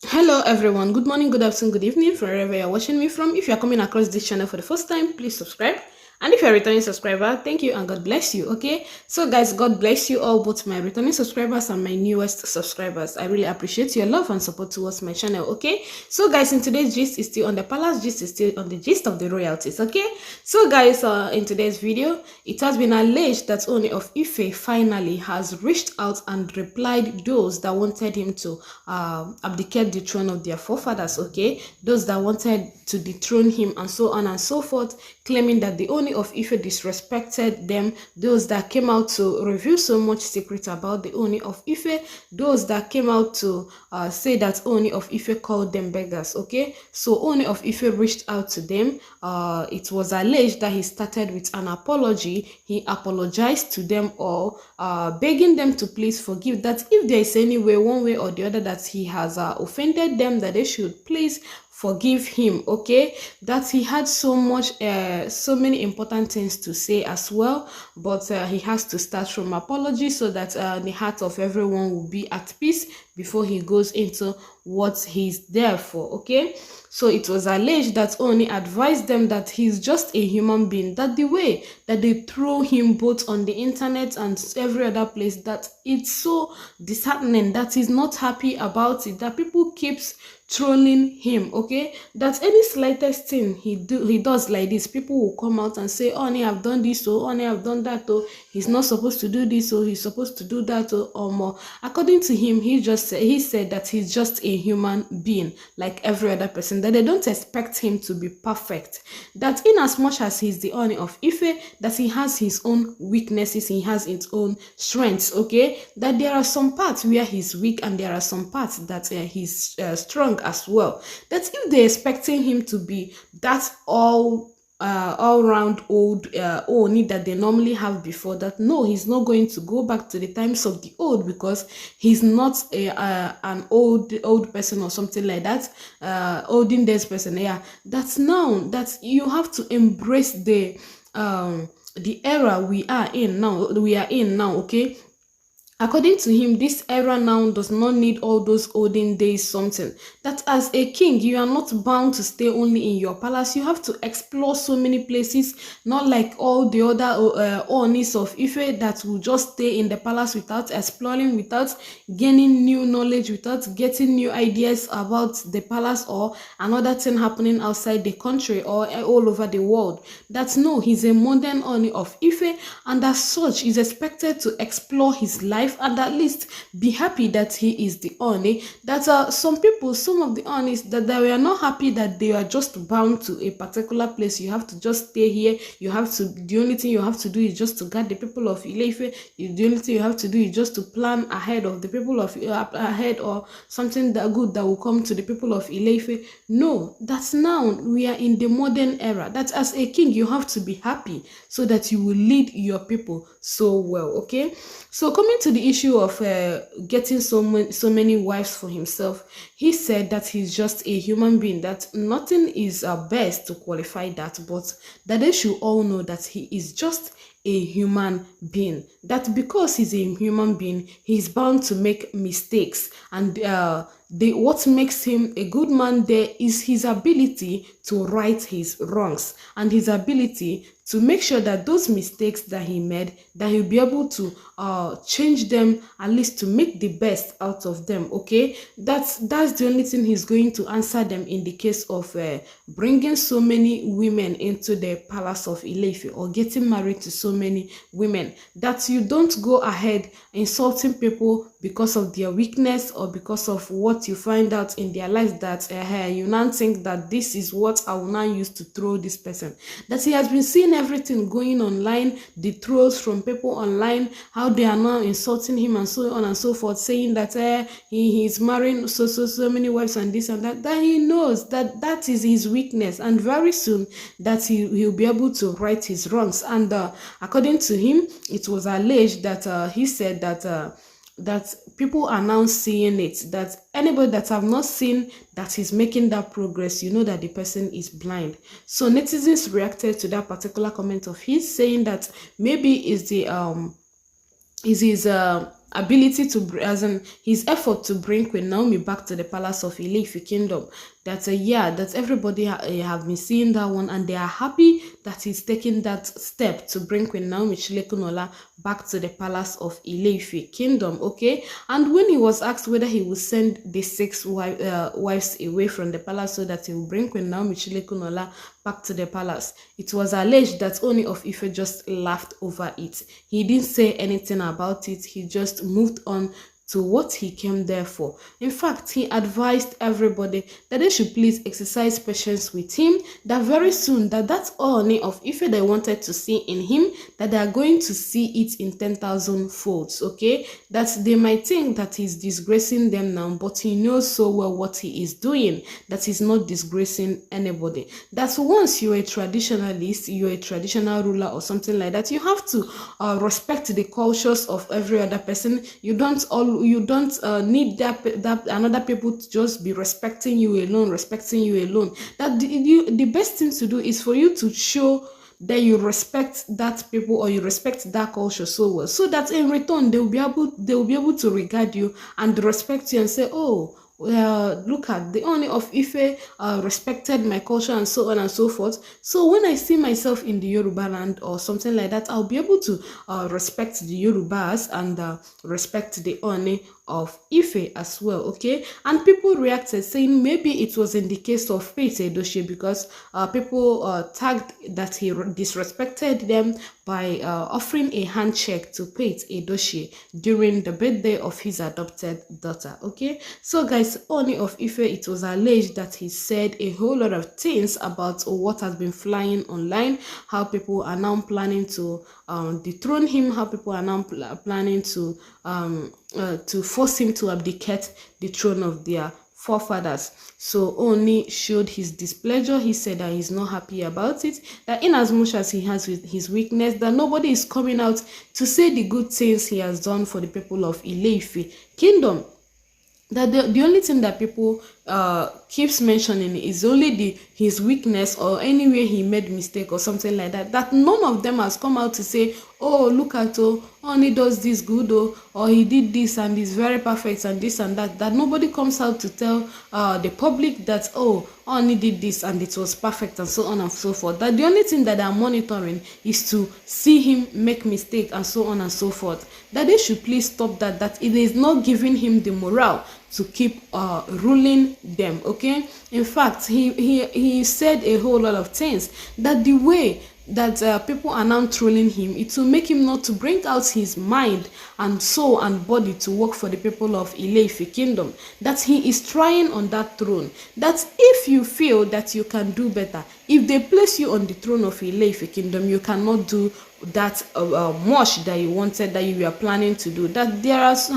Hello everyone, good morning, good afternoon, good evening from wherever you're watching me from. If you're coming across this channel for the first time, please subscribe. And if you're a returning subscriber, thank you and God bless you. Okay, so guys, God bless you all, both my returning subscribers and my newest subscribers. I really appreciate your love and support towards my channel. Okay, so guys, in today's gist is still on the palace gist, is still on the gist of the royalties. Okay, so guys, in today's video, it has been alleged that Ooni of Ife finally has reached out and replied those that wanted him to abdicate the throne of their forefathers. Okay, those that wanted to dethrone him and so on and so forth, claiming that the Ooni of Ife disrespected them, those that came out to reveal so much secret about the Ooni of Ife, those that came out to say that Ooni of Ife called them beggars. Okay, so Ooni of Ife reached out to them. It was alleged that he started with an apology. He apologized to them all, begging them to please forgive, that if there is any way, one way or the other, that he has offended them, that they should please forgive him. Okay, that he had so many important things to say as well, but he has to start from apology so that the heart of everyone will be at peace before he goes into what he's there for. Okay, so it was alleged that Oni advised them that he's just a human being, that the way that they throw him both on the internet and every other place, that it's so disheartening, that he's not happy about it, that people keeps trolling him. Okay, that any slightest thing he does like this, people will come out and say, Oni, I've done this, oh, Oni, I've done that, oh, he's not supposed to do this, oh, he's supposed to do that, oh, or more. According to him, he said that he's just a human being like every other person, that they don't expect him to be perfect, that in as much as he's the Ooni of Ife, that he has his own weaknesses, he has his own strengths. Okay, that there are some parts where he's weak and there are some parts that he's strong as well. That if they're expecting him to be that all-round old Oni that they normally have before, that no, he's not going to go back to the times of the old, because he's not an old person or something like that, olden days person. Yeah, that's now that you have to embrace the era we are in now. Okay, according to him, this era now does not need all those olden days something. That as a king, you are not bound to stay only in your palace. You have to explore so many places, not like all the other Onis of Ife that will just stay in the palace without exploring, without gaining new knowledge, without getting new ideas about the palace or another thing happening outside the country or all over the world. That no, he's a modern Oni of Ife, and as such is expected to explore his life and at least be happy that he is the Oni. That some people, some of the Onis, that they were not happy that they are just bound to a particular place. You have to just stay here. You have to, the only thing you have to do is just to guard the people of Ile-Ife. The only thing you have to do is just to plan ahead of the people of ahead, or something that good that will come to the people of Ile-Ife. No, that's now we are in the modern era. That as a king, you have to be happy so that you will lead your people so well. Okay, so coming to the issue of getting so many wives for himself, he said that he's just a human being, that nothing is best to qualify that, but that they should all know that he is just a human being, that because he's a human being, he's bound to make mistakes, and what makes him a good man there is his ability to right his wrongs and his ability to make sure that those mistakes that he made, that he'll be able to change them, at least to make the best out of them. Okay, that's the only thing he's going to answer them in the case of bringing so many women into the palace of Ile-Ife, or getting married to so many women. That you don't go ahead insulting people because of their weakness or because of what you find out in their lives, that you now think that this is what I will now use to throw this person. That he has been seeing everything going online, the trolls from people online, how they are now insulting him and so on and so forth, saying that he's marrying so many wives and this and that. That he knows that that is his weakness, and very soon that he'll be able to right his wrongs. And according to him, it was alleged that he said that people are now seeing it, that anybody that have not seen that he's making that progress, you know that the person is blind. So netizens reacted to that particular comment of his, saying that maybe is his ability to, as in his effort to bring Queen Naomi back to the palace of Ile-Ife kingdom. That yeah, that everybody have been seeing that one, and they are happy that he's taking that step to bring Queen Naomi Shilekunola back to the palace of Ile-Ife kingdom. Okay, and when he was asked whether he would send the 6 wives away from the palace so that he will bring Queen Naomi Shilekunola back to the palace, it was alleged that Ooni of Ife just laughed over it. He didn't say anything about it. He just moved on to what he came there for. In fact, he advised everybody that they should please exercise patience with him, that very soon that Ooni of Ife they wanted to see in him, that they are going to see it in 10,000 folds, okay? That they might think that he's disgracing them now, but he knows so well what he is doing, that he's not disgracing anybody. That once you're a traditionalist, you're a traditional ruler or something like that, you have to respect the cultures of every other person. You don't need that another people to just be respecting you alone. That the best thing to do is for you to show that you respect that people or you respect that culture so well, so that in return they will be able to regard you and respect you and say, oh, well, look at the Ooni of Ife respected my culture and so on and so forth. So when I see myself in the Yoruba land or something like that, I'll be able to respect the Yorubas and respect the Ooni of Ife as well, okay? And people reacted saying maybe it was in the case of Faith Edochie, because people tagged that he disrespected them by offering a handshake to Faith Edochie during the birthday of his adopted daughter, okay? So guys, Ooni of Ife, it was alleged that he said a whole lot of things about what has been flying online, how people are now planning to dethrone him, how people are now planning to force him to abdicate the throne of their forefathers. So Ooni showed his displeasure. He said that he's not happy about it, that in as much as he has with his weakness, that nobody is coming out to say the good things he has done for the people of Ile-Ife kingdom. That the only thing that people keeps mentioning is only his weakness, or anywhere he made mistake or something like that. That none of them has come out to say, oh, look at Ooni does this good, or he did this and is very perfect and this and that. That nobody comes out to tell the public that, oh, Ooni did this and it was perfect and so on and so forth. That the only thing that they are monitoring is to see him make mistake and so on and so forth. That they should please stop that. That it is not giving him the morale to keep ruling them, okay? In fact, he said a whole lot of things, that the way that people are now trolling him, it will make him not to bring out his mind and soul and body to work for the people of Ile-Ife kingdom. That he is trying on that throne. That if you feel that you can do better, if they place you on the throne of Ile-Ife kingdom, you cannot do that much that you wanted, that you were planning to do. That there is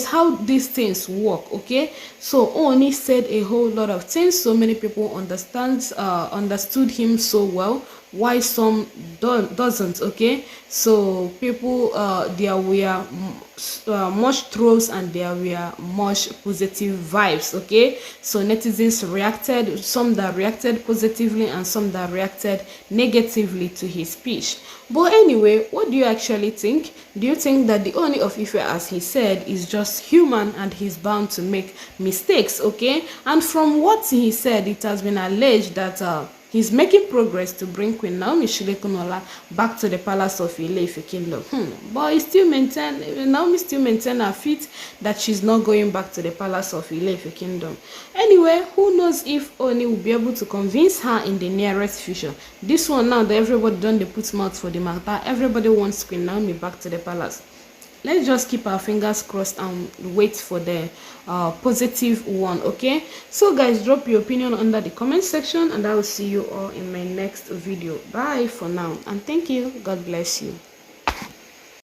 how these things work, okay? So Ooni said a whole lot of things. So many people understood him so well, why some doesn't, okay? So people there were much trolls and there were much positive vibes, okay? So netizens reacted, some that reacted positively and some that reacted negatively to his speech. But anyway, what do you actually think? Do you think that the Ooni of Ife, as he said, is just human and he's bound to make mistakes, okay? And from what he said, it has been alleged that he's making progress to bring Queen Naomi Shilekunola back to the palace of Ile-Ife kingdom. But Naomi still maintain her feet that she's not going back to the palace of Ile-Ife kingdom. Anyway, who knows if Ooni will be able to convince her in the nearest future. This one now that everybody done the put mouth for the matter, everybody wants Queen Naomi back to the palace. Let's just keep our fingers crossed and wait for the positive one, okay? So guys, drop your opinion under the comment section and I will see you all in my next video. Bye for now and thank you. God bless you.